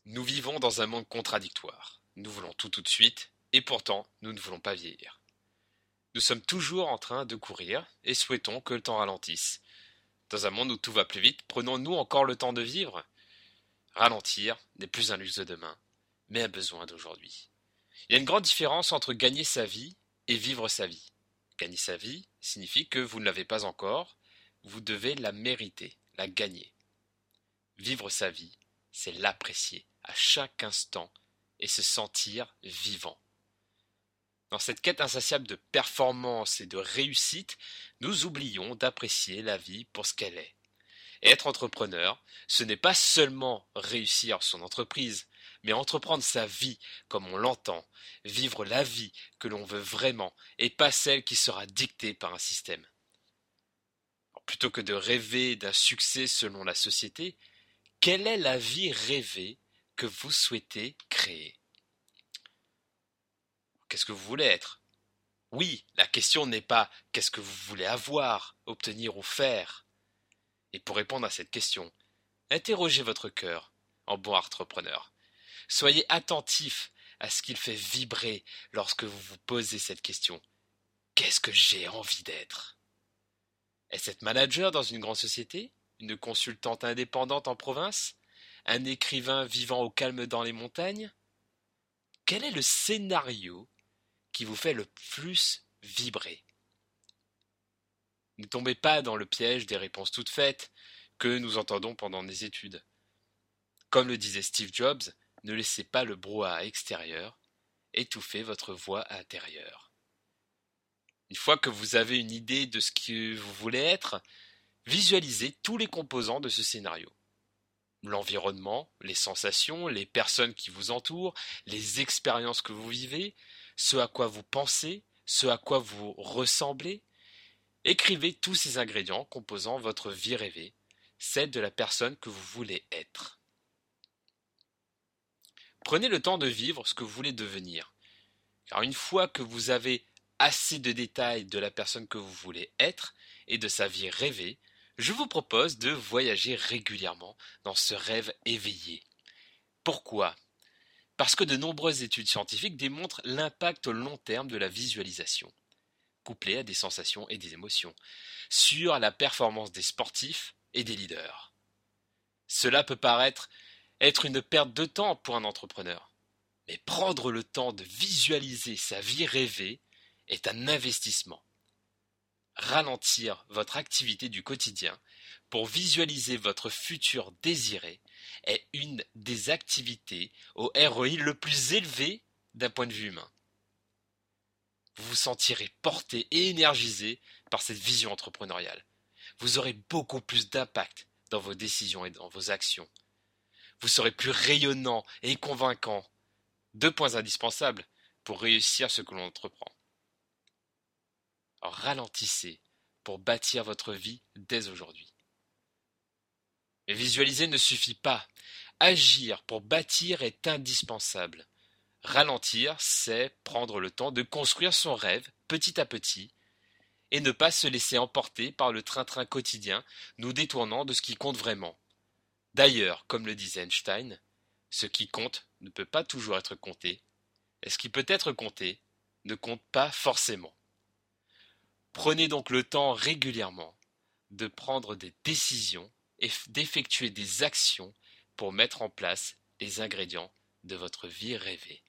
Nous vivons dans un monde contradictoire. Nous voulons tout de suite, et pourtant nous ne voulons pas vieillir. Nous sommes toujours en train de courir et souhaitons que le temps ralentisse. Dans un monde où tout va plus vite, prenons-nous encore le temps de vivre? Ralentir n'est plus un luxe de demain, mais un besoin d'aujourd'hui. Il y a une grande différence entre gagner sa vie et vivre sa vie. Gagner sa vie signifie que vous ne l'avez pas encore, vous devez la mériter, la gagner. Vivre sa vie, c'est l'apprécier à chaque instant et se sentir vivant. Dans cette quête insatiable de performance et de réussite, nous oublions d'apprécier la vie pour ce qu'elle est. Et être entrepreneur, ce n'est pas seulement réussir son entreprise, mais entreprendre sa vie comme on l'entend, vivre la vie que l'on veut vraiment et pas celle qui sera dictée par un système. Alors, plutôt que de rêver d'un succès selon la société, quelle est la vie rêvée que vous souhaitez créer? Qu'est-ce que vous voulez être? Oui, la question n'est pas qu'est-ce que vous voulez avoir, obtenir ou faire. Et pour répondre à cette question, interrogez votre cœur en bon entrepreneur. Soyez attentif à ce qu'il fait vibrer lorsque vous vous posez cette question. Qu'est-ce que j'ai envie d'être? Est-ce être manager dans une grande société? Une consultante indépendante en province? Un écrivain vivant au calme dans les montagnes? Quel est le scénario qui vous fait le plus vibrer? Ne tombez pas dans le piège des réponses toutes faites que nous entendons pendant des études. Comme le disait Steve Jobs, ne laissez pas le brouhaha extérieur étouffer votre voix intérieure. Une fois que vous avez une idée de ce que vous voulez être, visualisez tous les composants de ce scénario. L'environnement, les sensations, les personnes qui vous entourent, les expériences que vous vivez, ce à quoi vous pensez, ce à quoi vous ressemblez. Écrivez tous ces ingrédients composant votre vie rêvée, celle de la personne que vous voulez être. Prenez le temps de vivre ce que vous voulez devenir. Car une fois que vous avez assez de détails de la personne que vous voulez être et de sa vie rêvée, je vous propose de voyager régulièrement dans ce rêve éveillé. Pourquoi? Parce que de nombreuses études scientifiques démontrent l'impact long terme de la visualisation, couplée à des sensations et des émotions, sur la performance des sportifs et des leaders. Cela peut paraître être une perte de temps pour un entrepreneur, mais prendre le temps de visualiser sa vie rêvée est un investissement. Ralentir votre activité du quotidien pour visualiser votre futur désiré est une des activités au ROI le plus élevé d'un point de vue humain. Vous vous sentirez porté et énergisé par cette vision entrepreneuriale. Vous aurez beaucoup plus d'impact dans vos décisions et dans vos actions. Vous serez plus rayonnant et convaincant. 2 points indispensables pour réussir ce que l'on entreprend. Alors ralentissez pour bâtir votre vie dès aujourd'hui. Mais visualiser ne suffit pas. Agir pour bâtir est indispensable. Ralentir, c'est prendre le temps de construire son rêve petit à petit et ne pas se laisser emporter par le train-train quotidien, nous détournant de ce qui compte vraiment. D'ailleurs, comme le disait Einstein, ce qui compte ne peut pas toujours être compté, et ce qui peut être compté ne compte pas forcément. Prenez donc le temps régulièrement de prendre des décisions et d'effectuer des actions pour mettre en place les ingrédients de votre vie rêvée.